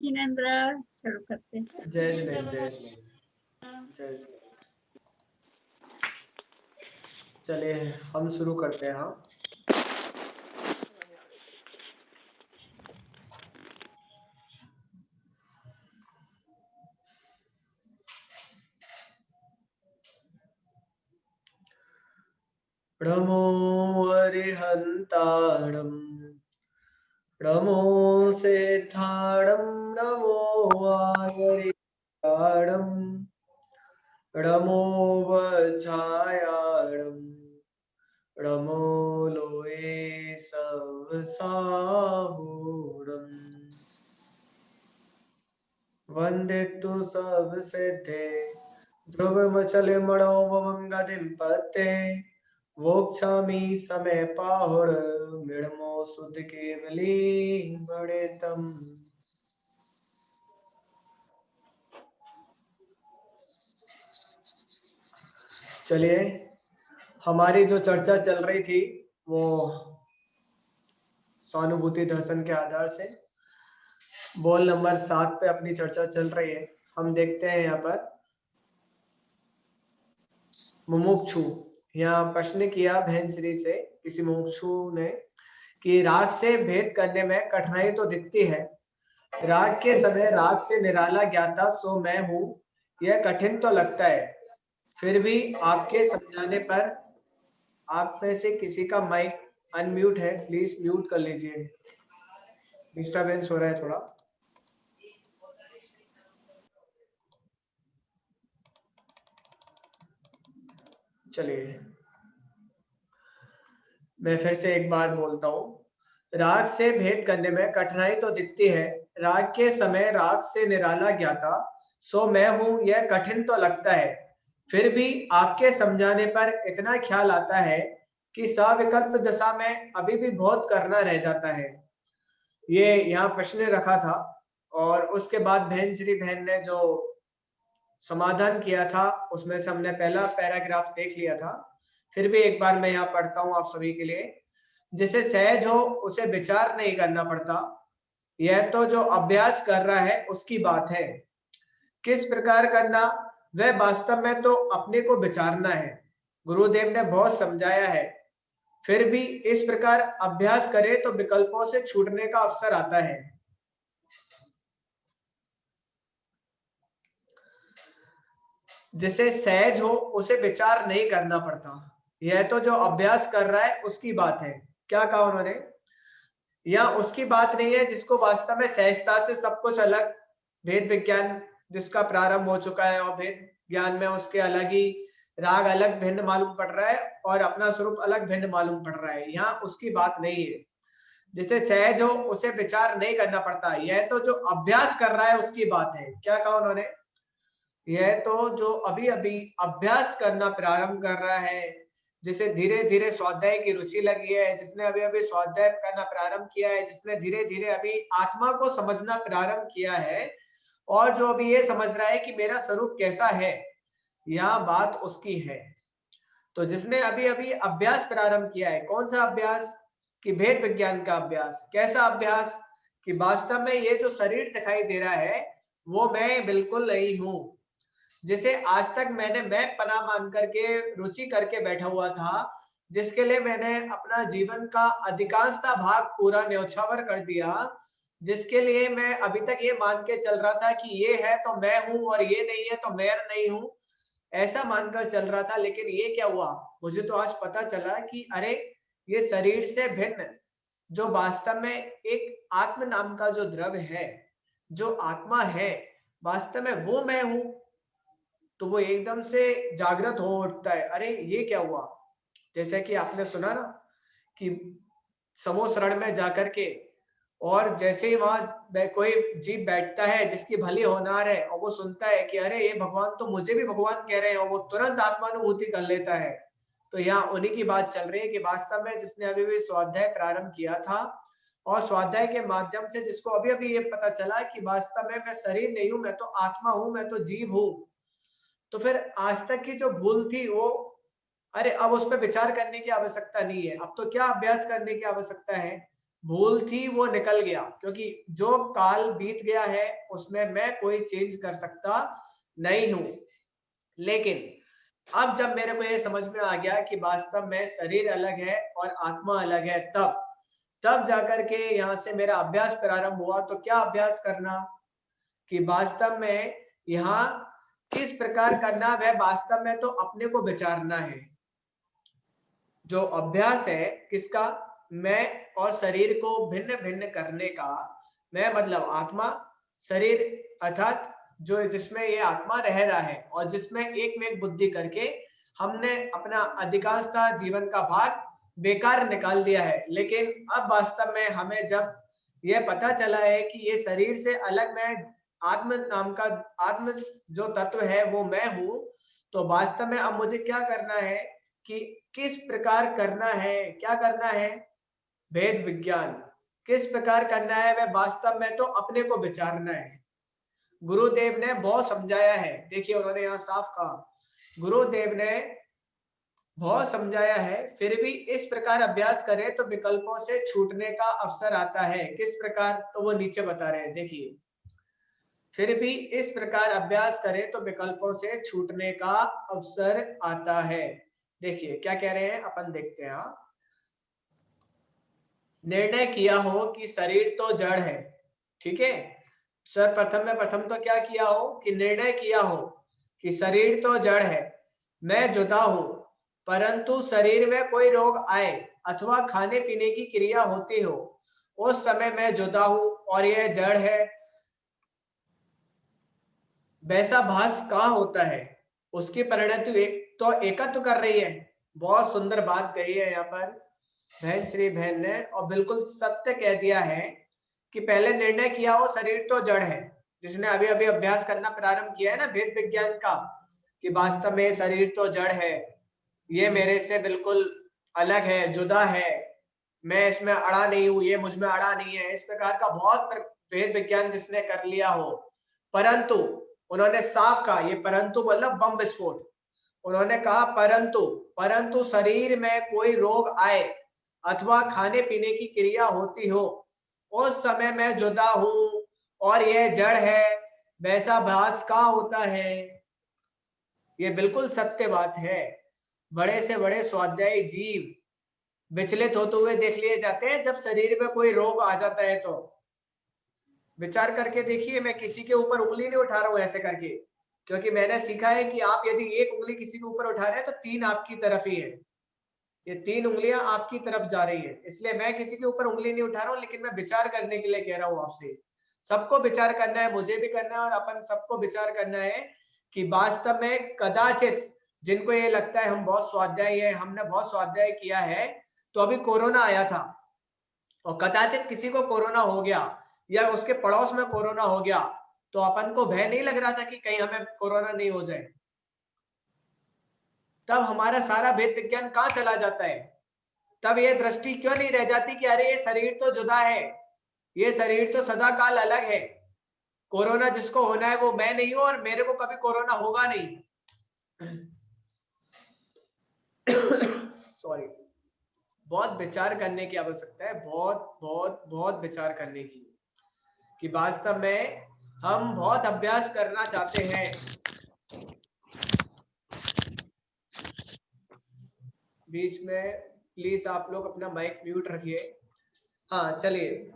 जिनेंद्र शुरू करते हैं। जय श्री जय श्री जय श्री। चलिए हम शुरू करते हैं। हाँ, प्रणमो अरिहंताणं नमो सिद्धाणं नमो आयरिताणं नमो वज्रायाणं नमो लोये सहसाहूणम् वंदे तु सब सिद्धे ध्रुवमचलमणोवमं गतिं पत्ते वोक्षामि समय पाहुर मृणमो सुत केवली बड़ेतम। चलिए, हमारी जो चर्चा चल रही थी वो सहानुभूति दर्शन के आधार से बॉल नंबर 7 पे अपनी चर्चा चल रही है। हम देखते हैं यहाँ पर मुमुक्षु, यहाँ प्रश्न किया बहन श्री से किसी मुमुक्षु ने कि राग से भेद करने में कठिनाई तो दिखती है, राग के समय राग से निराला ज्ञाता सो मैं हूँ यह कठिन तो लगता है, फिर भी आपके समझाने पर। आप में से किसी का माइक अनम्यूट है, प्लीज म्यूट कर लीजिए, डिस्टरबेंस हो रहा है थोड़ा। चलिए मैं फिर से एक बार बोलता हूँ, राग से भेद करने में कठिनाई तो दिखती है, राग के समय राग से निराला ज्ञाता सो मैं हूँ यह कठिन तो लगता है, फिर भी आपके समझाने पर इतना ख्याल आता है कि सविकल्प दशा में अभी भी बहुत करना रह जाता है। ये यहाँ प्रश्न रखा था और उसके बाद बहन श्री बहन ने जो समाधान किया था उसमें से हमने पहला पैराग्राफ देख लिया था, फिर भी एक बार मैं यहाँ पढ़ता हूँ आप सभी के लिए। जिसे सहज हो उसे विचार नहीं करना पड़ता, यह तो जो अभ्यास कर रहा है उसकी बात है। किस प्रकार करना, वह वास्तव में तो अपने को विचारना है। गुरुदेव ने बहुत समझाया है, फिर भी इस प्रकार अभ्यास करे तो विकल्पों से छूटने का अवसर आता है। जिसे सहज हो उसे विचार नहीं करना पड़ता, यह तो जो अभ्यास कर रहा है उसकी बात है। क्या कहा उन्होंने, या उसकी बात नहीं है जिसको वास्तव में सहजता से सब कुछ अलग भेद विज्ञान जिसका प्रारंभ हो चुका है और भेद ज्ञान में उसके अलग ही राग अलग भिन्न मालूम पड़ रहा है और अपना स्वरूप अलग भिन्न मालूम पड़ रहा है, यहाँ उसकी बात नहीं है। जिसे सहज हो उसे विचार नहीं करना पड़ता, यह तो जो अभ्यास कर रहा है उसकी बात है। क्या कहा उन्होंने, यह तो जो अभी अभी अभ्यास करना प्रारंभ कर रहा है, जिसे धीरे धीरे स्वाध्याय की रुचि लगी है, जिसने अभी अभी स्वाध्याय करना प्रारंभ किया है, जिसने धीरे धीरे अभी आत्मा को समझना प्रारंभ किया है और जो अभी ये समझ रहा है कि मेरा स्वरूप कैसा है, यह बात उसकी है। तो जिसने अभी अभी अभ्यास प्रारंभ किया है, कौन सा अभ्यास, कि भेद विज्ञान का अभ्यास। कैसा अभ्यास, कि वास्तव में ये जो शरीर दिखाई दे रहा है वो मैं बिल्कुल नहीं हूं, जिसे आज तक मैंने मैं पना मान करके रुचि करके बैठा हुआ था, जिसके लिए मैंने अपना जीवन का अधिकांशता भाग पूरा न्यौछावर कर दिया, जिसके लिए मैं अभी तक ये मान के चल रहा था कि ये है तो मैं हूं और ये नहीं है तो मैं नहीं हूं, ऐसा मानकर चल रहा था। लेकिन ये क्या हुआ, मुझे तो आज पता चला कि अरे ये शरीर से भिन्न जो वास्तव में एक आत्म नाम का जो द्रव्य है, जो आत्मा है, वास्तव में वो मैं हूं। तो वो एकदम से जागृत हो उठता है, अरे ये क्या हुआ। जैसे कि आपने सुना ना कि समूह शरण में जाकर के और जैसे ही वहां कोई जीव बैठता है जिसकी भली होनार है और वो सुनता है कि अरे ये भगवान तो मुझे भी भगवान कह रहे हैं, और वो तुरंत आत्मानुभूति कर लेता है। तो यहाँ उन्हीं की बात चल रही है कि वास्तव में जिसने अभी भी स्वाध्याय प्रारंभ किया था और स्वाध्याय के माध्यम से जिसको अभी अभी ये पता चला कि वास्तव में मैं शरीर नहीं हूं, मैं तो आत्मा हूं, मैं तो जीव हूं, तो फिर आज तक की जो भूल थी वो, अरे अब उस पर विचार करने की आवश्यकता नहीं है, अब तो क्या अभ्यास करने की आवश्यकता है, भूल थी वो निकल गया, क्योंकि जो काल बीत गया है उसमें मैं कोई चेंज कर सकता नहीं हूं। लेकिन अब जब मेरे को ये समझ में आ गया कि वास्तव में शरीर अलग है और आत्मा अलग है, तब जाकर के यहाँ से मेरा अभ्यास प्रारंभ हुआ। तो क्या अभ्यास करना कि वास्तव में यहाँ किस प्रकार करना, वह वास्तव में तो अपने को विचारना है। जो अभ्यास है किसका, मैं और शरीर को भिन्न भिन्न करने का। मैं मतलब आत्मा, शरीर अर्थात जो जिसमें ये आत्मा रह रहा है और जिसमें एक में एक बुद्धि करके हमने अपना अधिकांशतः जीवन का भाग बेकार निकाल दिया है। लेकिन अब वास्तव में हमें जब यह पता चला है कि ये शरीर से अलग मैं आत्म नाम का आत्म जो तत्व है वो मैं हूं, तो वास्तव में अब मुझे क्या करना है कि किस प्रकार करना है, क्या करना है, भेद विज्ञान किस प्रकार करना है, वह वास्तव में तो अपने को विचारना है। गुरुदेव ने बहुत समझाया है, देखिए उन्होंने यहाँ साफ कहा, गुरुदेव ने बहुत समझाया है, फिर भी इस प्रकार अभ्यास करें तो विकल्पों से छूटने का अवसर आता है। किस प्रकार, तो वो नीचे बता रहे हैं, देखिए फिर भी इस प्रकार अभ्यास करें तो विकल्पों से छूटने का अवसर आता है। देखिए क्या कह रहे हैं, अपन देखते हैं। निर्णय किया हो कि शरीर तो जड़ है, ठीक है। सर प्रथम तो क्या किया हो कि निर्णय किया हो कि शरीर तो जड़ है, मैं जुदा हूं, परंतु शरीर में कोई रोग आए अथवा खाने पीने की क्रिया होती हो, उस समय मैं जुदा हूं और यह जड़ है, वैसा भास कहाँ होता है, उसकी परिणति एक तो एकत्व कर रही है। बहुत सुंदर बात कही है यहाँ पर बहन श्री बहन ने, और बिल्कुल सत्य कह दिया है कि पहले निर्णय किया हो शरीर तो जड़ है, जिसने अभी अभी अभ्यास करना प्रारंभ किया है ना भेद विज्ञान का, कि वास्तव में शरीर तो जड़ है, ये मेरे से बिल्कुल अलग है, जुदा है, मैं इसमें अड़ा नहीं हूं, ये मुझ में अड़ा नहीं है, इस प्रकार का बहुत भेद विज्ञान जिसने कर लिया हो। परंतु उन्होंने साफ कहा, ये परंतु मतलब बम विस्फोट, उन्होंने कहा परंतु परंतु शरीर में कोई रोग आए अथवा खाने पीने की क्रिया होती हो, उस समय मैं जुदा हूं और यह जड़ है, वैसा भास कहाँ होता है। ये बिल्कुल सत्य बात है। बड़े से बड़े स्वाध्यायी जीव विचलित होते हुए देख लिए जाते हैं जब शरीर में कोई रोग आ जाता है। तो विचार करके देखिए, मैं किसी के ऊपर उंगली नहीं उठा रहा हूं ऐसे करके, क्योंकि मैंने सीखा है कि आप यदि एक उंगली किसी के ऊपर उठा रहे हैं तो तीन आपकी तरफ ही है, ये तीन उंगलियां आपकी तरफ जा रही है। इसलिए मैं किसी के ऊपर उंगली नहीं उठा रहा हूं, लेकिन मैं विचार करने के लिए कह रहा हूं आपसे। सबको विचार करना है, मुझे भी करना है और अपन सबको विचार करना है कि वास्तव में कदाचित जिनको ये लगता है हम बहुत स्वाध्यायी है, हमने बहुत स्वाध्याय किया है, तो अभी कोरोना आया था और कदाचित किसी को कोरोना हो गया या उसके पड़ोस में कोरोना हो गया, तो अपन को भय नहीं लग रहा था कि कहीं हमें कोरोना नहीं हो जाए। तब हमारा सारा भेद विज्ञान कहाँ चला जाता है, तब ये दृष्टि क्यों नहीं रह जाती कि अरे ये शरीर तो जुदा है, ये शरीर तो सदा काल अलग है, कोरोना जिसको होना है वो मैं नहीं हूं और मेरे को कभी कोरोना होगा नहीं। सॉरी, बहुत विचार करने की आवश्यकता है, बहुत बहुत बहुत विचार करने की, कि वास्तव में हम बहुत अभ्यास करना चाहते हैं। बीच में प्लीज आप लोग अपना माइक म्यूट रखिए। हाँ चलिए,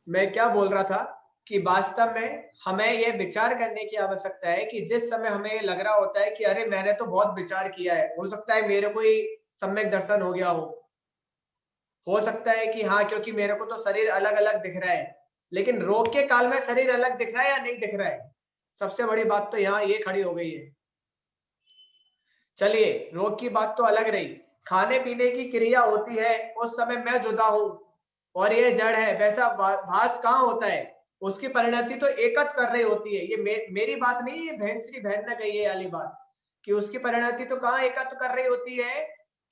मैं क्या बोल रहा था कि वास्तव में हमें यह विचार करने की आवश्यकता है कि जिस समय हमें ये लग रहा होता है कि अरे मैंने तो बहुत विचार किया है, हो सकता है मेरे को ही सम्यक दर्शन हो गया हो सकता है कि हाँ क्योंकि मेरे को तो शरीर अलग अलग दिख रहा है, लेकिन रोग के काल में शरीर अलग दिख रहा है या नहीं दिख रहा है, सबसे बड़ी बात तो यहाँ ये खड़ी हो गई है। चलिए रोग की बात तो अलग रही, खाने पीने की क्रिया होती है उस समय मैं जुदा हूं और ये जड़ है, वैसा भास कहाँ होता है, उसकी परिणति तो एकत्र कर रही होती है। ये मेरी बात नहीं, ये बहन श्री बहन ने कही है वाली बात, कि उसकी परिणति तो कहाँ एकत्र कर रही होती है,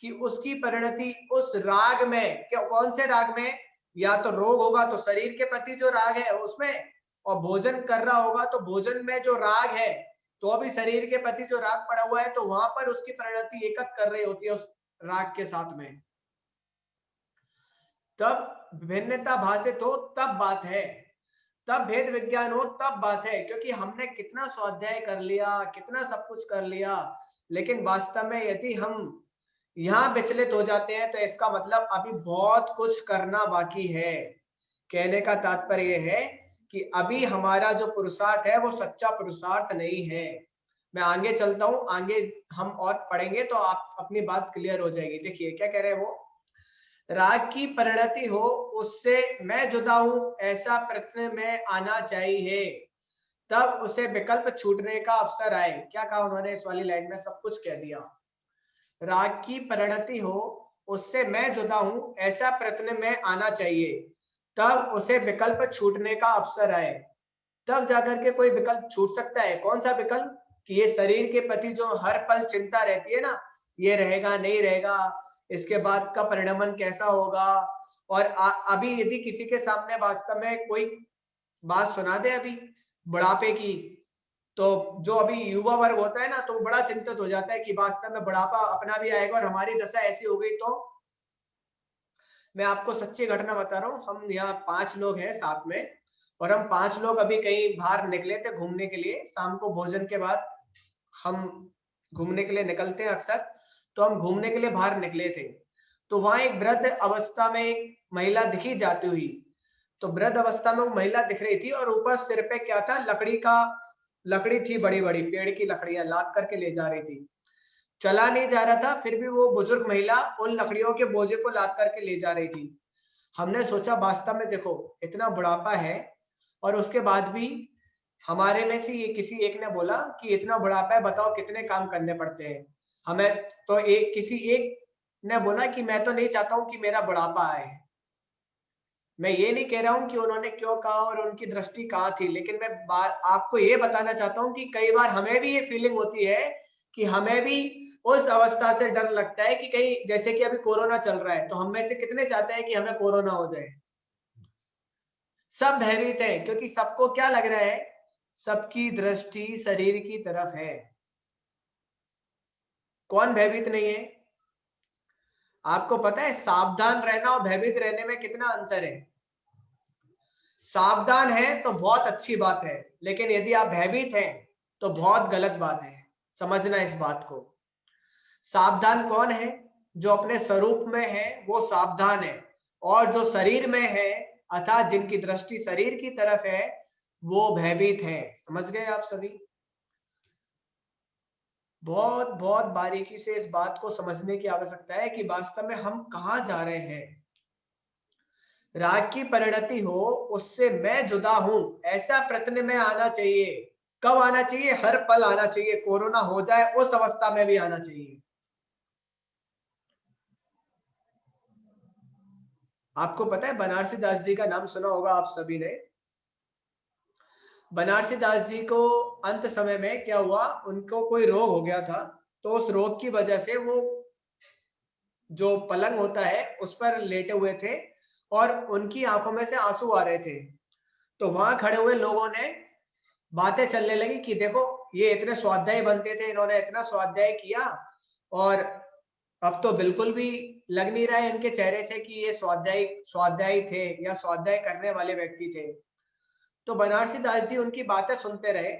कि उसकी परिणति उस राग में, क्या कौन से राग में, या तो रोग होगा तो शरीर के प्रति जो राग है उसमें, और भोजन कर रहा होगा तो भोजन में जो राग है, तो अभी शरीर के प्रति जो राग पड़ा हुआ है तो वहां पर उसकी परिणति एकत्र कर रही होती है उस राग के साथ में। तब भिन्नता भाषित हो तब बात है, तब भेद विज्ञान हो तब बात है, क्योंकि हमने कितना स्वाध्याय कर लिया, कितना सब कुछ कर लिया, लेकिन वास्तव में यदि हम यहाँ विचलित हो जाते हैं तो इसका मतलब अभी बहुत कुछ करना बाकी है। कहने का तात्पर्य यह है कि अभी हमारा जो पुरुषार्थ है वो सच्चा पुरुषार्थ नहीं है। मैं आगे चलता हूं, आगे हम और पढ़ेंगे तो आप अपनी बात क्लियर हो जाएगी। देखिए क्या कह रहे हैं वो, राग की परिणति हो उससे मैं जुदा हूं ऐसा प्रश्न में आना चाहिए, तब उसे विकल्प छूटने का अवसर आए। क्या कहा उन्होंने इस वाली लाइन में, सब कुछ कह दिया। राग की परिणति हो उससे मैं जुदा हूं ऐसा प्रश्न में आना चाहिए, तब उसे विकल्प छूटने का अवसर आए। तब जाकर के कोई विकल्प छूट सकता है। कौन सा विकल्प, कि ये शरीर के प्रति जो हर पल चिंता रहती है ना, ये रहेगा नहीं रहेगा, इसके बाद का परिणमन कैसा होगा, और अभी यदि किसी के सामने वास्तव में कोई बात सुना दे अभी बुढ़ापे की, तो जो अभी युवा वर्ग होता है ना, तो वो बड़ा चिंतित हो जाता है कि वास्तव में बुढ़ापा अपना भी आएगा और हमारी दशा ऐसी हो गई। तो मैं आपको सच्ची घटना बता रहा हूँ, हम यहाँ 5 लोग हैं साथ में, और हम 5 लोग अभी कहीं बाहर निकले थे घूमने के लिए। शाम को भोजन के बाद हम घूमने के लिए निकलते हैं अक्सर, तो हम घूमने के लिए बाहर निकले थे। तो वहां एक वृद्ध अवस्था में एक महिला दिखी जाती हुई। तो वृद्ध अवस्था में वो महिला दिख रही थी और ऊपर सिर पे क्या था, लकड़ी थी, बड़ी बड़ी पेड़ की लकड़ियां लाद करके ले जा रही थी। चला नहीं जा रहा था, फिर भी वो बुजुर्ग महिला उन लकड़ियों के बोझे को लाद करके ले जा रही थी। हमने सोचा वास्तव में देखो इतना बुढ़ापा है और उसके बाद भी हमारे में से ये किसी एक ने बोला कि इतना बुढ़ापा है, बताओ कितने काम करने पड़ते हैं हमें। तो किसी एक ने बोला कि मैं तो नहीं चाहता हूं कि मेरा बुढ़ापा आए। मैं ये नहीं कह रहा हूं कि उन्होंने क्यों कहा और उनकी दृष्टि कहाँ थी, लेकिन मैं आपको ये बताना चाहता हूं कि कई बार हमें भी ये फीलिंग होती है कि हमें भी उस अवस्था से डर लगता है कि कहीं, जैसे कि अभी कोरोना चल रहा है, तो हम में से कितने चाहते हैं कि हमें कोरोना हो जाए। सब भयभीत है क्योंकि सबको क्या लग रहा है, सबकी दृष्टि शरीर की तरफ है। कौन भयभीत नहीं है? आपको पता है सावधान रहना और भयभीत रहने में कितना अंतर है? सावधान है तो बहुत अच्छी बात है, लेकिन यदि आप भयभीत हैं तो बहुत गलत बात है। समझना इस बात को। सावधान कौन है? जो अपने स्वरूप में है वो सावधान है, और जो शरीर में है अर्थात जिनकी दृष्टि शरीर की तरफ है वो भयभीत है। समझ गए आप सभी? बहुत बहुत बारीकी से इस बात को समझने की आवश्यकता है कि वास्तव में हम कहाँ जा रहे हैं। राग की परिणति हो उससे मैं जुदा हूं ऐसा प्रश्न में आना चाहिए। कब आना चाहिए? हर पल आना चाहिए। कोरोना हो जाए उस अवस्था में भी आना चाहिए। आपको पता है बनारसी दास जी का नाम सुना होगा आप सभी ने। बनारसी दास जी को अंत समय में क्या हुआ, उनको कोई रोग हो गया था। तो उस रोग की वजह से वो जो पलंग होता है उस पर लेटे हुए थे और उनकी आंखों में से आंसू आ रहे थे। तो वहां खड़े हुए लोगों ने बातें चलने लगी कि देखो ये इतने स्वाध्याय बनते थे, इन्होंने इतना स्वाध्याय किया और अब तो बिल्कुल भी लग नहीं रहा है इनके चेहरे से कि ये स्वाध्यायी थे या स्वाध्याय करने वाले व्यक्ति थे। तो बनारसी दास जी उनकी बातें सुनते रहे।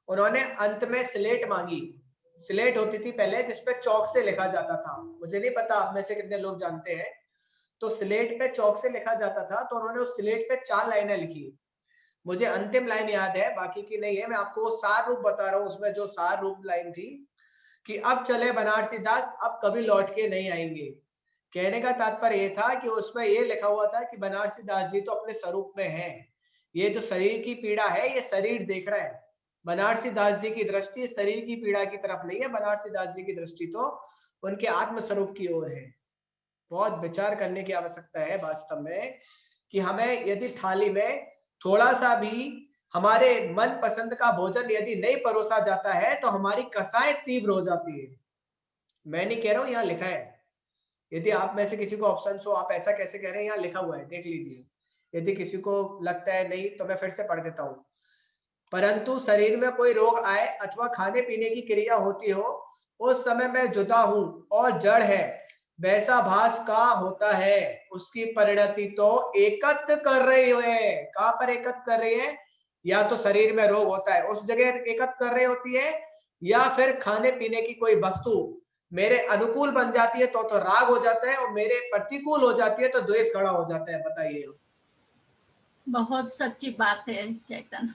उन्होंने अंत में स्लेट मांगी। स्लेट होती थी पहले जिसपे चौक से लिखा जाता था, मुझे नहीं पता आप में से कितने लोग जानते हैं। तो स्लेट पे चौक से लिखा जाता था, तो उन्होंने उस स्लेट पे 4 लाइनें लिखी। मुझे अंतिम लाइन याद है, बाकी की नहीं है। मैं आपको वो सार रूप बता रहा हूँ। उसमें जो सार रूप लाइन थी कि अब चले बनारसी दास, अब कभी लौट के नहीं आएंगे। कहने का तात्पर्य ये था कि उसमें ये लिखा हुआ था कि बनारसी दास जी तो अपने स्वरूप में है, ये जो शरीर की पीड़ा है ये शरीर देख रहा है। बनारसी दास जी की दृष्टि शरीर की पीड़ा की तरफ नहीं है, बनारसी दास जी की दृष्टि तो उनके आत्म स्वरूप की ओर है। बहुत विचार करने की आवश्यकता है वास्तव में कि हमें यदि थाली में थोड़ा सा भी हमारे मन पसंद का भोजन यदि नहीं परोसा जाता है तो हमारी कसाएं तीव्र हो जाती है। मैं नहीं कह रहा हूं, यहाँ लिखा है। यदि आप में से किसी को ऑप्शन हो आप ऐसा कैसे कह रहे हैं, यहाँ लिखा हुआ है, देख लीजिए। यदि किसी को लगता है नहीं तो मैं फिर से पढ़ देता हूँ। परंतु शरीर में कोई रोग आए अथवा खाने पीने की क्रिया होती हो, उस समय मैं जुदा हूं और जड़ है वैसा भास का होता है, उसकी परिणति तो एकत्र कर रही है। कहां पर एकत्र कर रही है? या तो शरीर में रोग होता है उस जगह एकत्र कर रही होती है, या फिर खाने पीने की कोई वस्तु मेरे अनुकूल बन जाती है तो राग हो जाता है, और मेरे प्रतिकूल हो जाती है तो द्वेष खड़ा हो जाता है। बताइए। बहुत सच्ची बात है चैतन।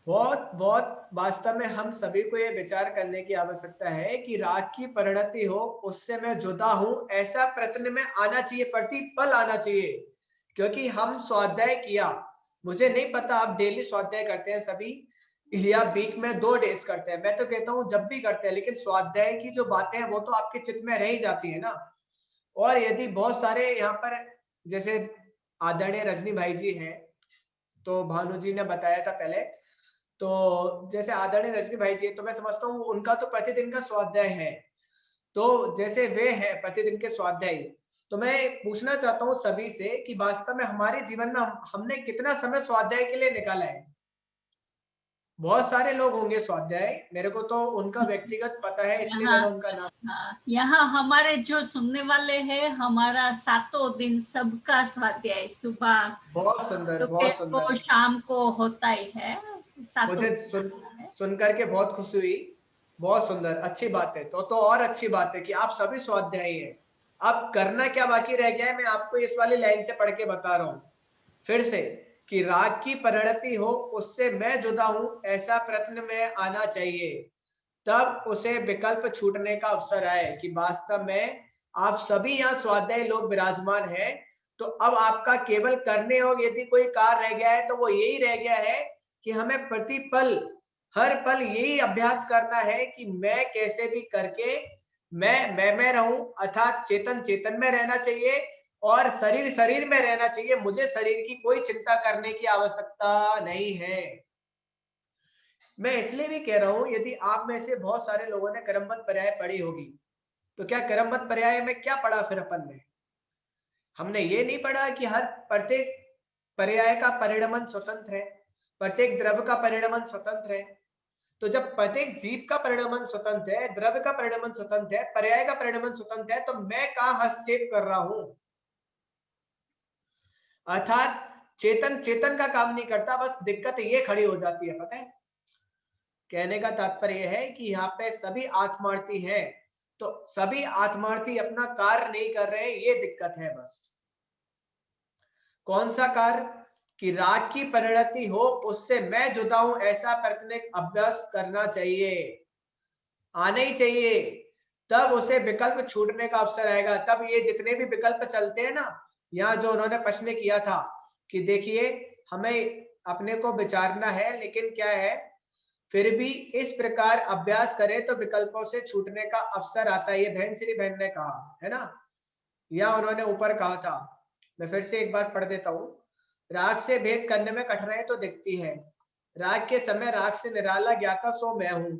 बहुत बहुत वास्तव में हम सभी को ये विचार करने की आवश्यकता है कि राग की परिणति हो उससे मैं जुदा हूं, ऐसा प्रयत्न में आना चाहिए, प्रतिपल आना चाहिए। क्योंकि हम स्वाध्याय किया, मुझे नहीं पता आप डेली स्वाध्याय करते हैं सभी, या वीक में 2 डेज करते हैं, मैं तो कहता हूं जब भी करते हैं, लेकिन स्वाध्याय की जो बातें हैं वो तो आपके चित्त में रह ही जाती है ना। और यदि बहुत सारे यहाँ पर जैसे आदरणीय रजनी भाई जी हैं, तो भानु जी ने बताया था पहले, तो जैसे आदरणीय रजनी भाई जी, तो मैं समझता हूँ उनका तो प्रतिदिन का स्वाध्याय है, तो जैसे वे हैं प्रतिदिन के स्वाध्यायी, तो मैं पूछना चाहता हूँ सभी से कि वास्तव में हमारे जीवन में हमने कितना समय स्वाध्याय के लिए निकाला है? बहुत सारे लोग होंगे स्वाध्याय, मेरे को तो उनका व्यक्तिगत पता है इसलिए यहाँ मैंने उनका नाम। हाँ, यहाँ हमारे जो सुनने वाले हैं, हमारा 7 दिन सबका स्वाध्याय सुबह बहुत सुंदर, दोपहर बहुत सुंदर। को शाम को होता ही है। मुझे 7 दिन है। सुन करके बहुत खुशी हुई। बहुत सुंदर, अच्छी बात है। तो और अच्छी बात है कि आप सभी स्वाध्यायी हैं। अब करना क्या बाकी रह गया है, मैं आपको इस वाली लाइन से पढ़ के बता रहा हूं फिर से, कि राग की परिणति हो उससे मैं जुदा हूं, ऐसा प्रयत्न में आना चाहिए, तब उसे विकल्प छूटने का अवसर आए। कि वास्तव में आप सभी यहाँ स्वाध्याय लोग विराजमान हैं, तो अब आपका केवल करने और यदि कोई कार्य रह गया है तो वो यही रह गया है कि हमें प्रतिपल, हर पल यही अभ्यास करना है कि मैं कैसे भी करके मैं रहूं, अर्थात चेतन चेतन में रहना चाहिए और शरीर शरीर में रहना चाहिए। मुझे शरीर की कोई चिंता करने की आवश्यकता नहीं है। मैं इसलिए भी कह रहा हूं, यदि आप में से बहुत सारे लोगों ने क्रमबद्ध पर्याय पढ़ी होगी, तो क्या क्रमबद्ध पर्याय में क्या पढ़ा फिर अपन ने? हमने ये नहीं पढ़ा कि हर प्रत्येक पर्याय का परिणमन स्वतंत्र है, प्रत्येक द्रव्य का परिणमन स्वतंत्र है। तो जब प्रत्येक जीव का परिणमन स्वतंत्र है, द्रव्य का परिणमन स्वतंत्र है, पर्याय का परिणमन स्वतंत्र है, तो मैं कहां हस्तक्षेप कर रहा हूं? अर्थात चेतन चेतन का काम नहीं करता, बस दिक्कत ये खड़ी हो जाती है। पता है, कहने का तात्पर्य यह है कि यहाँ पे सभी आत्मार्थी हैं, तो सभी आत्मार्थी अपना कार्य नहीं कर रहे हैं, ये दिक्कत है बस। कौन सा कार्य? कि राग की परिणति हो उससे मैं जुदा हूं, ऐसा प्राथमिक अभ्यास करना चाहिए, आना ही चाहिए। तब उसे विकल्प छूटने का अवसर आएगा। तब ये जितने भी विकल्प चलते हैं ना, यहाँ जो उन्होंने प्रश्न किया था कि देखिए हमें अपने को विचारना है, लेकिन क्या है, फिर भी इस प्रकार अभ्यास करें तो विकल्पों से छूटने का अवसर आता है। ये बहन श्री बहन ने कहा है ना, या उन्होंने ऊपर कहा था, मैं फिर से एक बार पढ़ देता हूँ। राग से भेद करने में कठिनाई तो दिखती है, राग के समय राग से निराला ज्ञाता सो मैं हूं,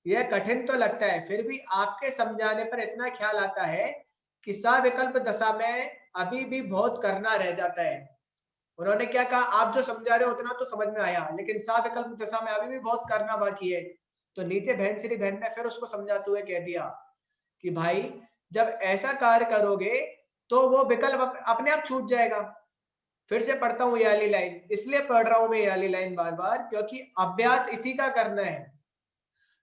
यह कठिन तो लगता है, फिर भी आपके समझाने पर इतना ख्याल आता है कि सविकल्प दशा में अभी भी बहुत करना रह जाता है। उन्होंने क्या कहा? आप जो समझा रहे हो उतना तो समझ में आया, लेकिन सविकल्प दशा में अभी भी बहुत करना बाकी है। तो नीचे बहन श्री बहन ने फिर उसको समझाते हुए कह दिया कि भाई जब ऐसा कार्य करोगे तो वो विकल्प अपने आप छूट जाएगा। फिर से पढ़ता हूँ ये वाली लाइन, इसलिए पढ़ रहा हूं मैं ये वाली लाइन बार बार, क्योंकि अभ्यास इसी का करना है।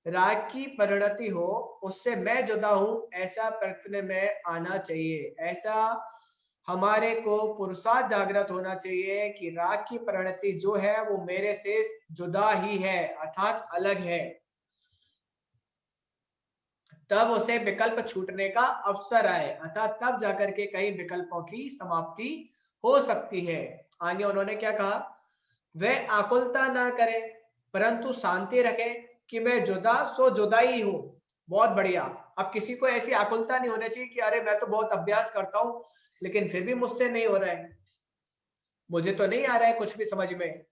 राग की परिणति हो उससे मैं जुदा हूं, ऐसा प्रयत्न में आना चाहिए। ऐसा हमारे को पुरुषार्थ जागृत होना चाहिए कि राग की परिणति जो है वो मेरे से जुदा ही है, अर्थात अलग है। तब उसे विकल्प छूटने का अवसर आए, अर्थात तब जाकर के कई विकल्पों की समाप्ति हो सकती है। आगे उन्होंने क्या कहा? वह आकुलता ना करे परंतु शांति रखे कि मैं जुदा सो जुदा ही हूं। बहुत बढ़िया। अब किसी को ऐसी आकुलता नहीं होनी चाहिए कि अरे मैं तो बहुत अभ्यास करता हूं लेकिन फिर भी मुझसे नहीं हो रहा है, मुझे तो नहीं आ रहा है कुछ भी समझ में।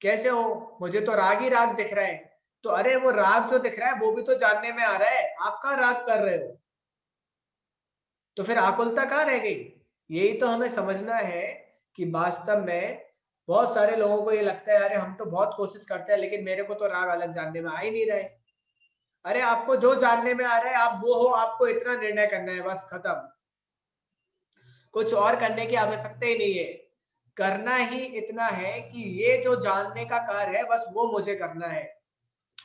कैसे हो? मुझे तो राग ही राग दिख रहा है। तो अरे वो राग जो दिख रहा है वो भी तो जानने में आ रहा है, आप कहाँ राग कर रहे हो? तो फिर आकुलता कहाँ रह गई? यही तो हमें समझना है कि वास्तव में बहुत सारे लोगों को ये लगता है अरे हम तो बहुत कोशिश करते हैं लेकिन मेरे को तो राग अलग जानने में आ ही नहीं रहे। अरे आपको जो जानने में आ रहा है आप वो हो, आपको इतना निर्णय करना है, बस खत्म। कुछ और करने की आवश्यकता ही नहीं है। करना ही इतना है कि ये जो जानने का कार्य है बस वो मुझे करना है।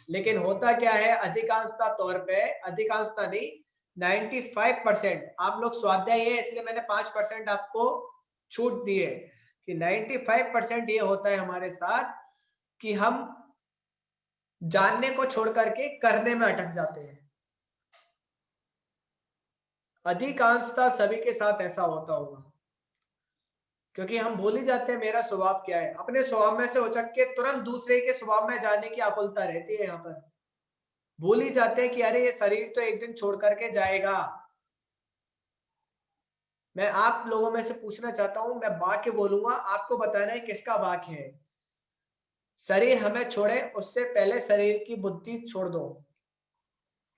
लेकिन होता क्या है, अधिकांशता तौर पे, अधिकांशता नहीं, 95% आप लोग स्वाध्याय है, इसलिए मैंने 5% आपको छूट दी है कि 95% ये होता है हमारे साथ कि हम जानने को छोड़ करके करने में अटक जाते हैं। अधिकांशता सभी के साथ ऐसा होता होगा, क्योंकि हम भूल ही जाते हैं मेरा स्वभाव क्या है। अपने स्वभाव में से उचक के तुरंत दूसरे के स्वभाव में जाने की आकुलता रहती है। यहाँ पर भूल ही जाते हैं कि अरे ये शरीर तो एक दिन छोड़ करके जाएगा। मैं आप लोगों में से पूछना चाहता हूं, मैं वाक्य बोलूंगा, आपको बताना है किसका वाक्य है। शरीर हमें छोड़े उससे पहले शरीर की बुद्धि छोड़ दो,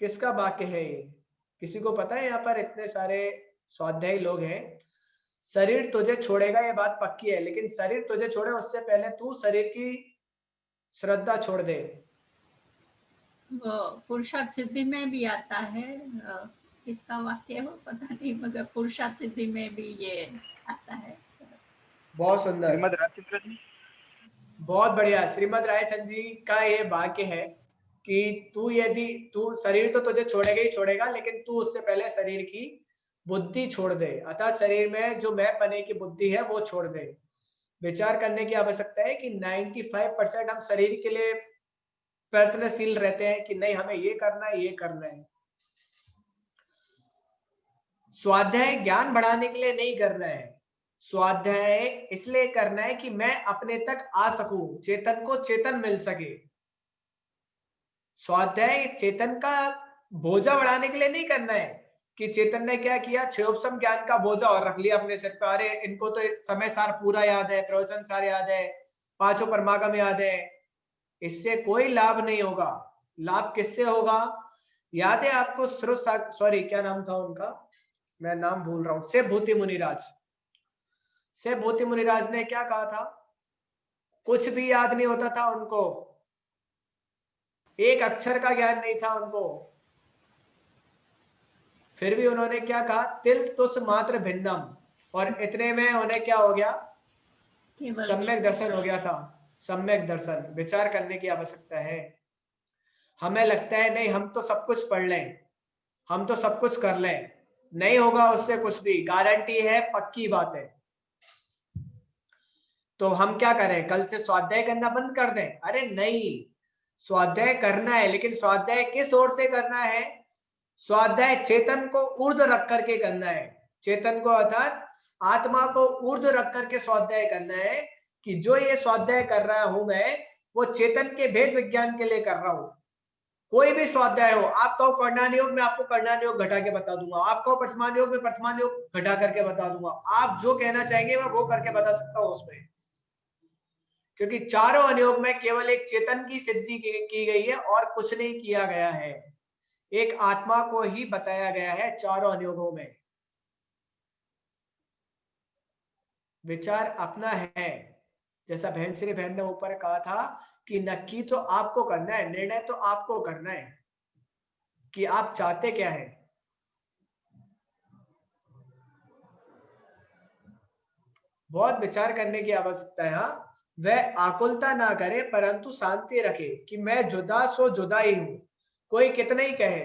किसका वाक्य है ये? किसी को पता है? यहाँ पर इतने सारे स्वाध्यायी लोग हैं। शरीर तुझे छोड़ेगा ये बात पक्की है, लेकिन शरीर तुझे छोड़े उससे पहले तू शरीर की श्रद्धा छोड़ दे। वो पुरुषार्थ सिद्धि में भी आता है, किसका वाक्य है वो पता नहीं, मगर पुरुषार्थ सिद्धि में भी ये आता है। बहुत सुंदर, श्रीमद् राजचंद्र जी, बहुत बढ़िया। श्रीमद् रायचंद जी का ये वाक्य है कि तू यदि तू शरीर तो तुझे छोड़ेगा ही छोड़ेगा, लेकिन तू उससे पहले शरीर की बुद्धि छोड़ दे, अर्थात शरीर में जो मैं पने की बुद्धि है वो छोड़ दे। विचार करने की आवश्यकता है कि 95% हम शरीर के लिए प्रयत्नशील रहते हैं कि नहीं हमें ये करना है, ये करना है। स्वाध्याय ज्ञान बढ़ाने के लिए नहीं करना है, स्वाध्याय इसलिए करना है कि मैं अपने तक आ सकूं, चेतन को चेतन मिल सके। स्वाध्याय चेतन का बोझा बढ़ाने के लिए नहीं करना है कि चेतन ने क्या किया, क्षयोपम ज्ञान का बोझा और रख लिया अपने सिर पर। अरे इनको तो समय सार पूरा याद है, प्रवचन सार याद है, पांचों परमागम याद है। इससे कोई लाभ नहीं होगा। लाभ किससे होगा? याद है आपको? सॉरी क्या नाम था उनका, मैं नाम भूल रहा हूं, से भूति मुनिराज। से भूति मुनिराज ने क्या कहा था? कुछ भी याद नहीं होता था उनको, एक अक्षर का ज्ञान नहीं था उनको, फिर भी उन्होंने क्या कहा, तिल तुस मात्र भिन्नम, और इतने में उन्हें क्या हो गया, सम्यक दर्शन हो गया था। सम्यक दर्शन। विचार करने की आवश्यकता है। हमें लगता है नहीं हम तो सब कुछ पढ़ लें, हम तो सब कुछ कर लें, नहीं होगा उससे कुछ भी, गारंटी है, पक्की बात है। तो हम क्या करें, कल से स्वाध्याय करना बंद कर दें? अरे नहीं, स्वाध्याय करना है, लेकिन स्वाध्याय किस ओर से करना है? स्वाध्याय चेतन को ऊर्ध्व रख करके करना है। चेतन को अर्थात आत्मा को ऊर्ध्व रख करके स्वाध्याय करना है कि जो ये स्वाध्याय कर रहा हूं मैं, वो चेतन के भेद विज्ञान के लिए कर रहा हूं। कोई भी स्वाध्याय हो, आप कहो कर्णान योग में आपको कर्णान योग घटा के बता दूंगा, आप कहो प्रथमान योग में प्रथमान योग घटा करके बता दूंगा, आप जो कहना चाहेंगे मैं वो करके बता सकता हूं उसमें। क्योंकि चारों अनुयोग में केवल एक चेतन की सिद्धि की गई है और कुछ नहीं किया गया है, एक आत्मा को ही बताया गया है चारों अनुयोगों में। विचार अपना है, जैसा बहन श्री बहन ने ऊपर कहा था कि नक्की तो आपको करना है, निर्णय तो आपको करना है कि आप चाहते क्या है। बहुत विचार करने की आवश्यकता है। हाँ, वह आकुलता ना करे परंतु शांति रखे कि मैं जुदा सो जुदा ही हूं। कोई कितना ही कहे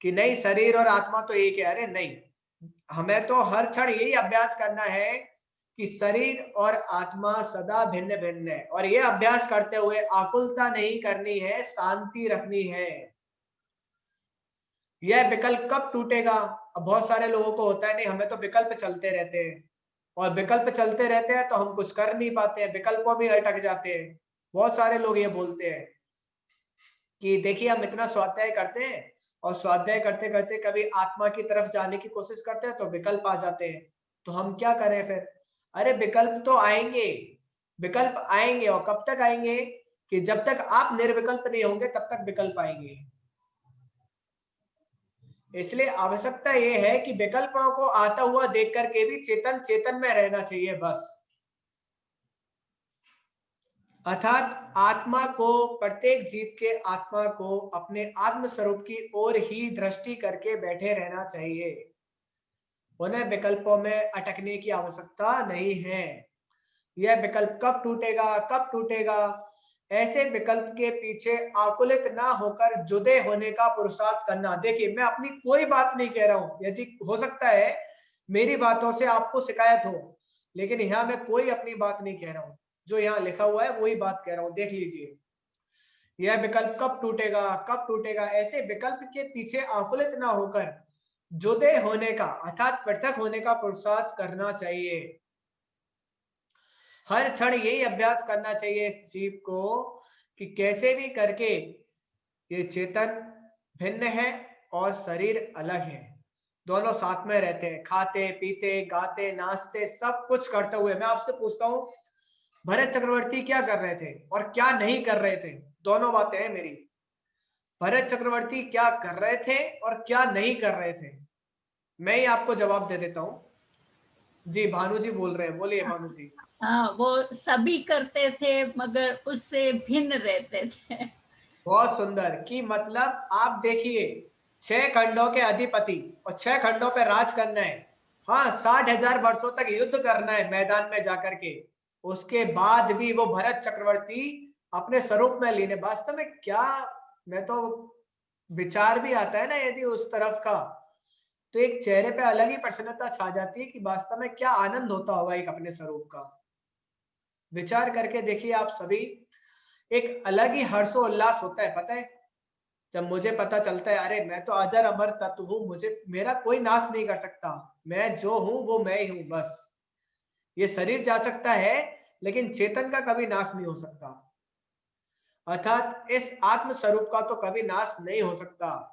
कि नहीं शरीर और आत्मा तो एक है, अरे नहीं, हमें तो हर क्षण यही अभ्यास करना है कि शरीर और आत्मा सदा भिन्न भिन्न है, और ये अभ्यास करते हुए आकुलता नहीं करनी है, शांति रखनी है। यह विकल्प कब टूटेगा? अब बहुत सारे लोगों को होता है नहीं हमें तो विकल्प चलते रहते हैं, और विकल्प चलते रहते हैं तो हम कुछ कर नहीं पाते हैं, विकल्पों में अटक जाते हैं। बहुत सारे लोग ये बोलते हैं कि देखिए हम इतना स्वाध्याय करते हैं और स्वाध्याय करते करते कभी आत्मा की तरफ जाने की कोशिश करते हैं तो विकल्प आ जाते हैं, तो हम क्या करें फिर? अरे विकल्प तो आएंगे, विकल्प आएंगे, और कब तक आएंगे? कि जब तक आप निर्विकल्प नहीं होंगे तब तक विकल्प आएंगे। इसलिए आवश्यकता यह है कि विकल्पों को आता हुआ देख करके भी चेतन चेतन में रहना चाहिए, बस। अर्थात आत्मा को, प्रत्येक जीव के आत्मा को अपने आत्म स्वरूप की ओर ही दृष्टि करके बैठे रहना चाहिए। उन्हें विकल्पों में अटकने की आवश्यकता नहीं है। यह विकल्प कब टूटेगा, कब टूटेगा, ऐसे विकल्प के पीछे आकुलित ना होकर जुदे होने का पुरुषार्थ करना। देखिए, मैं अपनी कोई बात नहीं कह रहा हूं, यदि हो सकता है मेरी बातों से आपको शिकायत हो, लेकिन यहां मैं कोई अपनी बात नहीं कह रहा हूं, जो यहाँ लिखा हुआ है वही बात कह रहा हूं। देख लीजिए, यह विकल्प कब टूटेगा, कब टूटेगा, ऐसे विकल्प के पीछे आकुलित ना होकर जुदे होने का अर्थात पृथक होने का पुरुषार्थ करना चाहिए। हर क्षण यही अभ्यास करना चाहिए इस जीव को कि कैसे भी करके ये चेतन भिन्न है और शरीर अलग है, दोनों साथ में रहते हैं, खाते पीते गाते नाचते सब कुछ करते हुए। मैं आपसे पूछता हूँ, भरत चक्रवर्ती क्या कर रहे थे और क्या नहीं कर रहे थे? दोनों बातें हैं मेरी। भरत चक्रवर्ती क्या कर रहे थे और क्या नहीं कर रहे थे? मैं ही आपको जवाब दे देता हूँ। जी, भानु जी बोल रहे हैं, बोलिए भानु जी। हाँ, वो सभी करते थे मगर उससे भिन्न रहते थे। बहुत सुंदर। कि मतलब आप देखिए, 6 खंडों के अधिपति और 6 खंडों पे राज करना है। हाँ, 60,000 वर्षों तक युद्ध करना है मैदान में जाकर के। उसके बाद भी वो भरत चक्रवर्ती अपने स्वरूप में लीन है। वास्तव में क्या, मैं तो विचार भी आता है ना यदि उस तरफ का, तो एक चेहरे पे अलग ही प्रसन्नता छा जाती है कि वास्तव में क्या आनंद होता होगा एक अपने स्वरूप का। विचार करके देखिए आप सभी, एक अलग ही हर्षोल्लास होता है, पता है, जब मुझे पता चलता है अरे मैं तो अजर अमर तत्व हूँ, मुझे मेरा कोई नाश नहीं कर सकता, मैं जो हूँ वो मैं ही हूँ बस। ये शरीर जा सकता है लेकिन चेतन का कभी नाश नहीं हो सकता, अर्थात इस आत्म स्वरूप का तो कभी नाश नहीं हो सकता।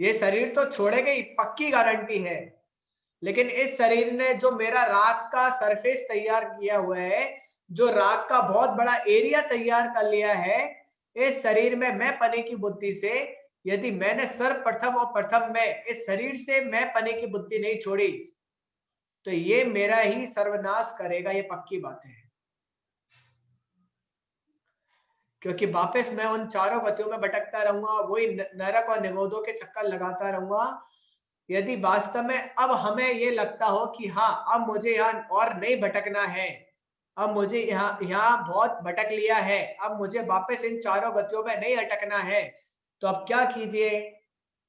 ये शरीर तो छोड़ेगा ही, पक्की गारंटी है, लेकिन इस शरीर ने जो मेरा राख का सरफेस तैयार किया हुआ है, जो राख का बहुत बड़ा एरिया तैयार कर लिया है, इस शरीर में मैं पने की बुद्धि से, यदि मैंने सर्वप्रथम और प्रथम में इस शरीर से मैं पने की बुद्धि नहीं छोड़ी, तो ये मेरा ही सर्वनाश करेगा, ये पक्की बात है। क्योंकि वापस मैं उन चारों गतियों में भटकता रहूंगा, वही नरक और निगोदों के चक्कर लगाता रहूंगा। यदि वास्तव में अब हमें ये लगता हो कि हाँ, अब मुझे यहाँ और नहीं भटकना है, अब मुझे यहाँ यहाँ बहुत भटक लिया है, अब मुझे वापस इन चारों गतियों में नहीं अटकना है, तो अब क्या कीजिए,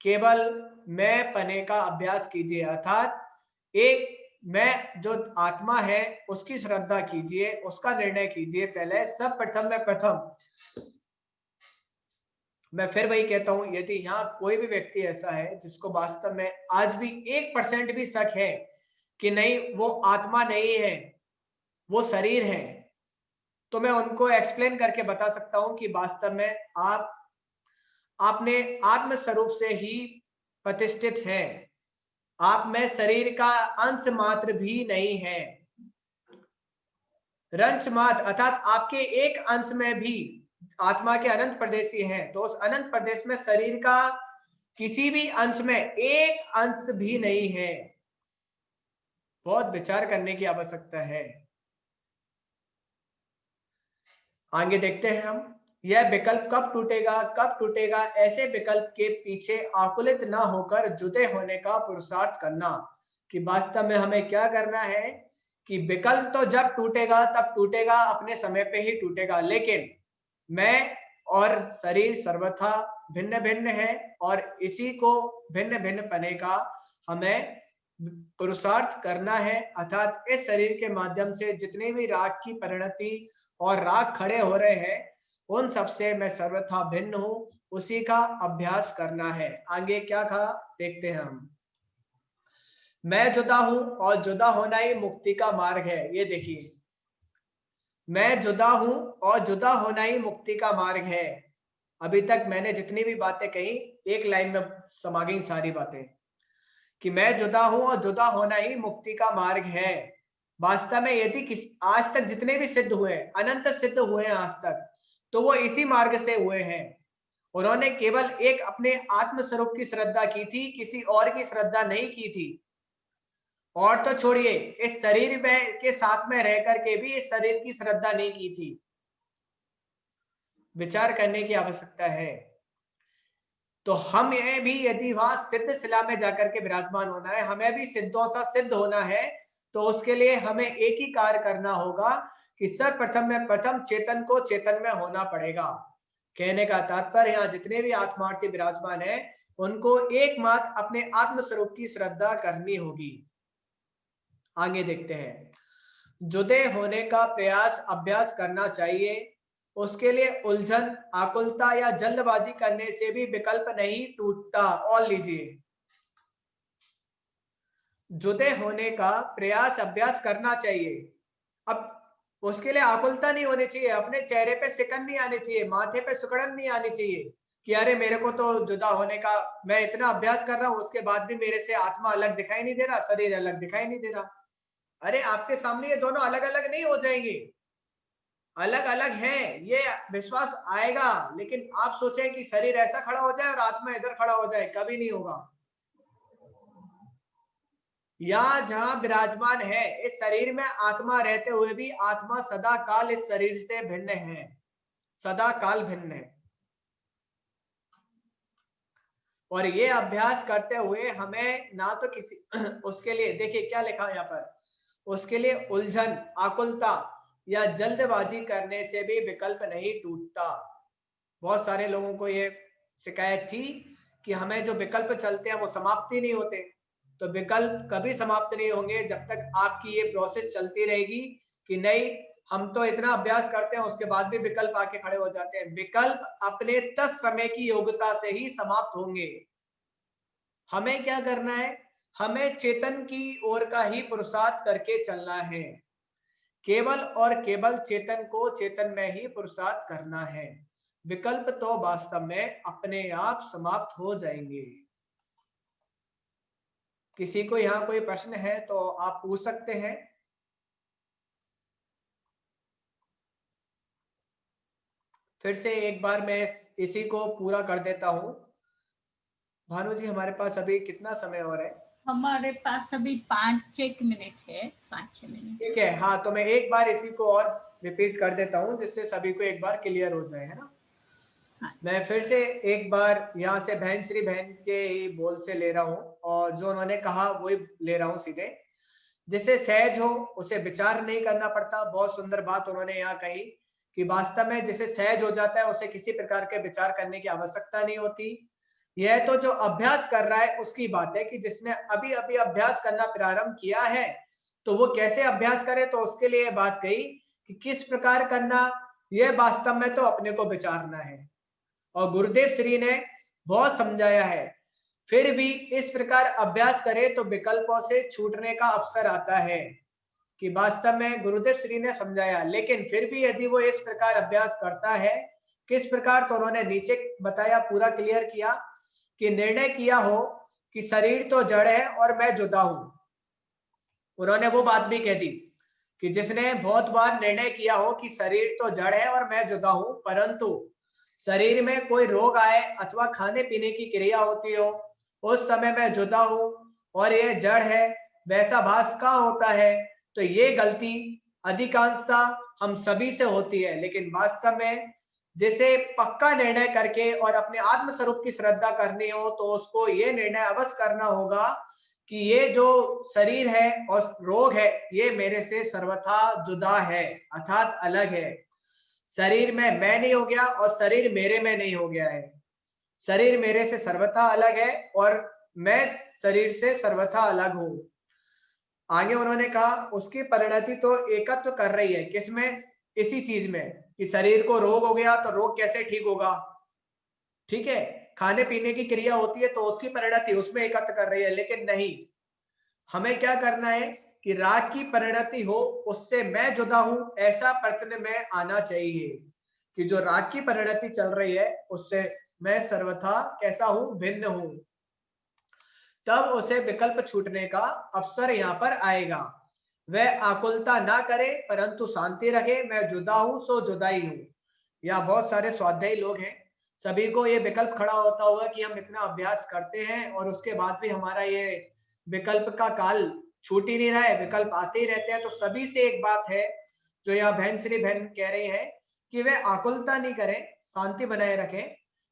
केवल मैं पने का अभ्यास कीजिए। अर्थात एक मैं जो आत्मा है उसकी श्रद्धा कीजिए, उसका निर्णय कीजिए। पहले सब प्रथम में प्रथम, मैं फिर वही कहता हूं, यदि यहाँ कोई भी व्यक्ति ऐसा है जिसको वास्तव में आज भी 1% भी शक है कि नहीं वो आत्मा नहीं है, वो शरीर है, तो मैं उनको एक्सप्लेन करके बता सकता हूं कि वास्तव में आप आपने आत्म स्वरूप से ही प्रतिष्ठित है, आप में शरीर का अंश मात्र भी नहीं है, रंच मात्र, अर्थात आपके एक अंश में भी आत्मा के अनंत प्रदेशी हैं, तो उस अनंत प्रदेश में शरीर का किसी भी अंश में एक अंश भी नहीं है। बहुत विचार करने की आवश्यकता है। आगे देखते हैं हम, यह विकल्प कब टूटेगा, कब टूटेगा, ऐसे विकल्प के पीछे आकुलित ना होकर जुदे होने का पुरुषार्थ करना। कि वास्तव में हमें क्या करना है कि विकल्प तो जब टूटेगा तब टूटेगा, अपने समय पे ही टूटेगा, लेकिन मैं और शरीर सर्वथा भिन्न भिन्न है, और इसी को भिन्न भिन्न पने का हमें पुरुषार्थ करना है। अर्थात इस शरीर के माध्यम से जितने भी राग की परिणति और राग खड़े हो रहे हैं, उन सबसे मैं सर्वथा भिन्न हूं, उसी का अभ्यास करना है। आगे क्या कहा देखते हैं हम, मैं जुदा हूं और जुदा होना ही मुक्ति का मार्ग है। ये देखिए, मैं जुदा हूं और जुदा होना ही मुक्ति का मार्ग है। अभी तक मैंने जितनी भी बातें कही एक लाइन में समा गई सारी बातें, कि मैं जुदा हूं और जुदा होना ही मुक्ति का मार्ग है। वास्तव में यदि आज तक जितने भी सिद्ध हुए, अनंत सिद्ध हुए हैं आज तक, तो वो इसी मार्ग से हुए हैं। उन्होंने केवल एक अपने आत्म स्वरूप की श्रद्धा की थी, किसी और की श्रद्धा नहीं की थी। और तो छोड़िए, इस शरीर में के साथ में रह करके भी इस शरीर की श्रद्धा नहीं की थी। विचार करने की आवश्यकता है। तो हमें भी यदि वहां सिद्ध शिला में जाकर के विराजमान होना है, हमें भी सिद्धों सा सिद्ध होना है, तो उसके लिए हमें एक ही कार्य करना होगा कि सर्वप्रथम में प्रथम चेतन को चेतन में होना पड़ेगा। कहने का तात्पर्य यहाँ जितने भी आत्मार्थी विराजमान है, उनको एकमात्र अपने आत्म स्वरूप की श्रद्धा करनी होगी। आगे देखते हैं। जुदे होने का प्रयास अभ्यास करना चाहिए। उसके लिए उलझन, आकुलता या जल्दबाजी करने से भी विकल्प नहीं टूटता। और लीजिए, जुदे होने का प्रयास अभ्यास करना चाहिए। अब उसके लिए आकुलता नहीं होनी चाहिए, अपने चेहरे पे सिकन नहीं आनी चाहिए, माथे पे सुकड़न नहीं आनी चाहिए कि अरे मेरे को तो जुदा होने का, मैं इतना अभ्यास कर रहा हूं उसके बाद भी मेरे से आत्मा अलग दिखाई नहीं दे रहा, शरीर अलग दिखाई नहीं दे रहा। अरे आपके सामने ये दोनों अलग अलग नहीं हो जाएंगे, अलग अलग है, ये विश्वास आएगा। लेकिन आप सोचें कि शरीर ऐसा खड़ा हो जाए और आत्मा इधर खड़ा हो जाए, कभी नहीं होगा। या जहां विराजमान है इस शरीर में आत्मा रहते हुए भी आत्मा सदा काल इस शरीर से भिन्न है, सदा काल भिन्न है। और ये अभ्यास करते हुए हमें ना तो किसी उसके लिए देखिए क्या लिखा है यहाँ पर, उसके लिए उलझन, आकुलता या जल्दबाजी करने से भी विकल्प नहीं टूटता। बहुत सारे लोगों को ये शिकायत थी कि हमें जो विकल्प चलते हैं वो समाप्त ही नहीं होते। तो विकल्प कभी समाप्त नहीं होंगे जब तक आपकी ये प्रोसेस चलती रहेगी कि नहीं हम तो इतना अभ्यास करते हैं उसके बाद भी विकल्प आके खड़े हो जाते हैं। विकल्प अपने तत्समय की योग्यता से ही समाप्त होंगे। हमें क्या करना है, हमें चेतन की ओर का ही पुरुषार्थ करके चलना है। केवल और केवल चेतन को चेतन में ही पुरुषार्थ करना है। विकल्प तो वास्तव में अपने आप समाप्त हो जाएंगे। किसी को यहाँ कोई प्रश्न है तो आप पूछ सकते हैं। फिर से एक बार मैं इसी को पूरा कर देता हूँ। भानु जी हमारे पास अभी कितना समय और है? हमारे पास अभी 5-6 मिनट है, 5-6 मिनट। ठीक है, हाँ, तो मैं एक बार इसी को और रिपीट कर देता हूँ जिससे सभी को एक बार क्लियर हो जाए, है ना। हाँ। मैं फिर से एक बार यहाँ से बहन श्री बहन के ही बोल से ले रहा हूँ और जो उन्होंने कहा वही ले रहा हूँ सीधे। जिसे सहज हो उसे विचार नहीं करना पड़ता। बहुत सुंदर बात उन्होंने यहाँ कही कि वास्तव में जिसे सहज हो जाता है उसे किसी प्रकार के विचार करने की आवश्यकता नहीं होती। यह तो जो अभ्यास कर रहा है उसकी बात है कि जिसने अभी अभी अभ्यास करना प्रारंभ किया है तो वो कैसे अभ्यास करे, तो उसके लिए बात कही कि किस प्रकार करना, यह वास्तव में तो अपने को विचारना है। और गुरुदेव श्री ने बहुत समझाया है। फिर भी इस प्रकार अभ्यास करे तो विकल्पों से छूटने का अवसर आता है कि वास्तव में गुरुदेव श्री ने समझाया। लेकिन फिर भी यदि वो इस प्रकार अभ्यास करता है, किस प्रकार, तो उन्होंने नीचे बताया, पूरा क्लियर किया कि निर्णय किया हो कि शरीर तो जड़ है और मैं जुदा हूं। उन्होंने वो बात भी कह दी कि जिसने बहुत बार निर्णय किया हो कि शरीर तो जड़ है और मैं जुदा हूं, परंतु शरीर में कोई रोग आए अथवा खाने पीने की क्रिया होती हो, उस समय मैं जुदा हूं और ये जड़ है, वैसा भास कहाँ होता है। तो ये गलती अधिकांशता हम सभी से होती है। लेकिन वास्तव में जिसे पक्का निर्णय करके और अपने आत्म स्वरूप की श्रद्धा करनी हो तो उसको ये निर्णय अवश्य करना होगा कि ये जो शरीर है और रोग है ये मेरे से सर्वथा जुदा है, अर्थात अलग है। शरीर में मैं नहीं हो गया और शरीर मेरे में नहीं हो गया है। शरीर मेरे से सर्वथा अलग है और मैं शरीर से सर्वथा अलग हूं। आगे उन्होंने कहा उसकी परिणति तो एकत्व कर रही है, किसमें, इसी चीज में कि शरीर को रोग हो गया तो रोग कैसे ठीक होगा। ठीक है, खाने पीने की क्रिया होती है तो उसकी परिणति उसमें एकत्र कर रही है। लेकिन नहीं, हमें क्या करना है कि राग की परिणति हो उससे मैं जुदा हूं, ऐसा प्रत्यय में आना चाहिए कि जो राग की परिणति चल रही है उससे मैं सर्वथा कैसा हूं, भिन्न हूं। तब उसे विकल्प छूटने का अवसर यहाँ पर आएगा। वह आकुलता ना करे परंतु शांति रखे, मैं जुदा हूं सो जुदा ही हूं। या बहुत सारे स्वाध्यायी लोग हैं, सभी को ये विकल्प खड़ा होता होगा कि हम इतना अभ्यास करते हैं और उसके बाद भी हमारा ये विकल्प का काल छूट ही नहीं रहा है, विकल्प आते ही रहते हैं। तो सभी से एक बात है जो यहाँ बहन श्री बहन कह रही है कि वे आकुलता नहीं करें, शांति बनाए रखें,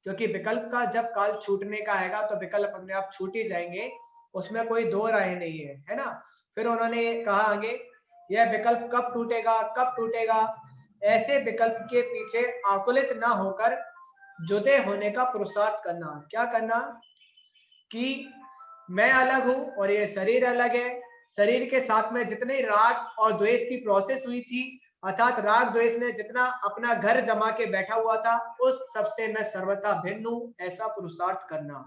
क्योंकि विकल्प का जब काल छूटने का आएगा तो विकल्प अपने आप छूट ही जाएंगे, उसमें कोई दो राय नहीं है ना। फिर उन्होंने कहा आगे, यह विकल्प कब टूटेगा, कब टूटेगा? ऐसे विकल्प के पीछे आकुलित ना होकर जुदे होने का पुरुषार्थ करना। क्या करना? कि मैं अलग हूं और ये शरीर अलग है। शरीर के साथ में जितने राग और द्वेष की प्रोसेस हुई थी, अर्थात राग द्वेष ने जितना अपना घर जमा के बैठा हुआ था, उस सबसे मैं सर्वथा भिन्न हूं, ऐसा पुरुषार्थ करना।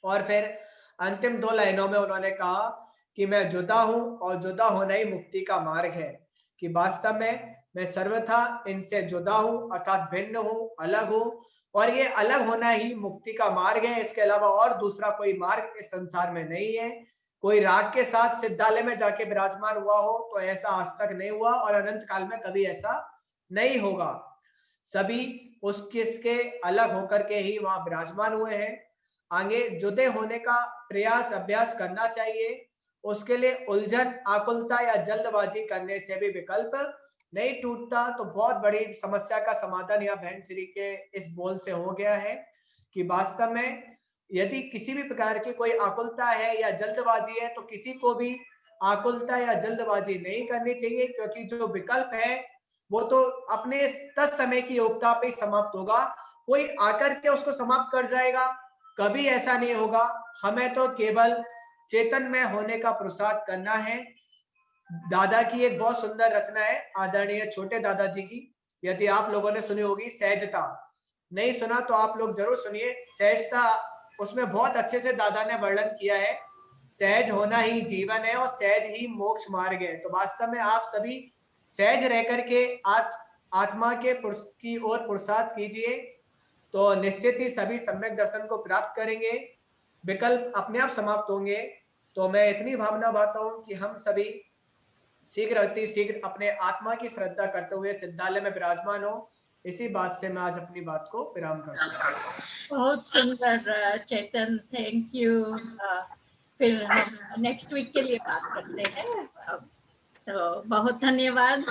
और फिर अंतिम 2 लाइनों में उन्होंने कहा कि मैं जुदा हूं और जुदा होना ही मुक्ति का मार्ग है, कि वास्तव में मैं सर्वथा इनसे जुदा हूं, अर्थात भिन्न हूं, अलग हूं, और ये अलग होना ही मुक्ति का मार्ग है। इसके अलावा और दूसरा कोई मार्ग इस संसार में नहीं है। कोई राग के साथ सिद्धालय में जाके विराजमान हुआ हो तो ऐसा आज तक नहीं हुआ और अनंत काल में कभी ऐसा नहीं होगा। सभी उस किसके अलग होकर के ही वहां विराजमान हुए हैं। आगे जुदे होने का प्रयास अभ्यास करना चाहिए। उसके लिए उलझन, आकुलता या जल्दबाजी करने से भी विकल्प नहीं टूटता। तो बहुत बड़ी समस्या का समाधान यहाँ बहन श्री के इस बोल से हो गया है कि वास्तव में यदि किसी भी प्रकार की कोई आकुलता है या जल्दबाजी है तो किसी को भी आकुलता या जल्दबाजी नहीं करनी चाहिए, क्योंकि जो विकल्प है वो तो अपने तत्समय की योग्यता पे समाप्त होगा। कोई आकर के उसको समाप्त कर जाएगा, कभी ऐसा नहीं होगा। हमें तो केवल चेतन में होने का पुरुषार्थ करना है। दादा की एक बहुत सुंदर रचना है आदरणीय छोटे दादाजी की, यदि आप लोगों ने सुनी होगी, सहजता। नहीं सुना तो आप लोग जरूर सुनिए सहजता। उसमें बहुत अच्छे से दादा ने वर्णन किया है, सहज होना ही जीवन है और सहज ही मोक्ष मार्ग है। तो वास्तव में आप सभी सहज रह करके आत्मा के की ओर पुरुषार्थ कीजिए, तो निश्चित ही सभी सम्यक दर्शन को प्राप्त करेंगे, विकल्प अपने आप समाप्त होंगे। तो मैं इतनी भावना भाता हूं कि हम सभी शीघ्र अति शीघ्र अपने आत्मा की श्रद्धा करते हुए सिद्धालय में विराजमान हो। इसी बात से मैं आज अपनी बात को विराम करता हूँ। बहुत सुंदर चेतन, थैंक यू। फिर हम नेक्स्ट वीक के लिए बात करते हैं। तो बहुत धन्यवाद।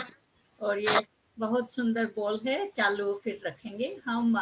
और ये बहुत सुंदर बोल है, चालू फिर रखेंगे हम।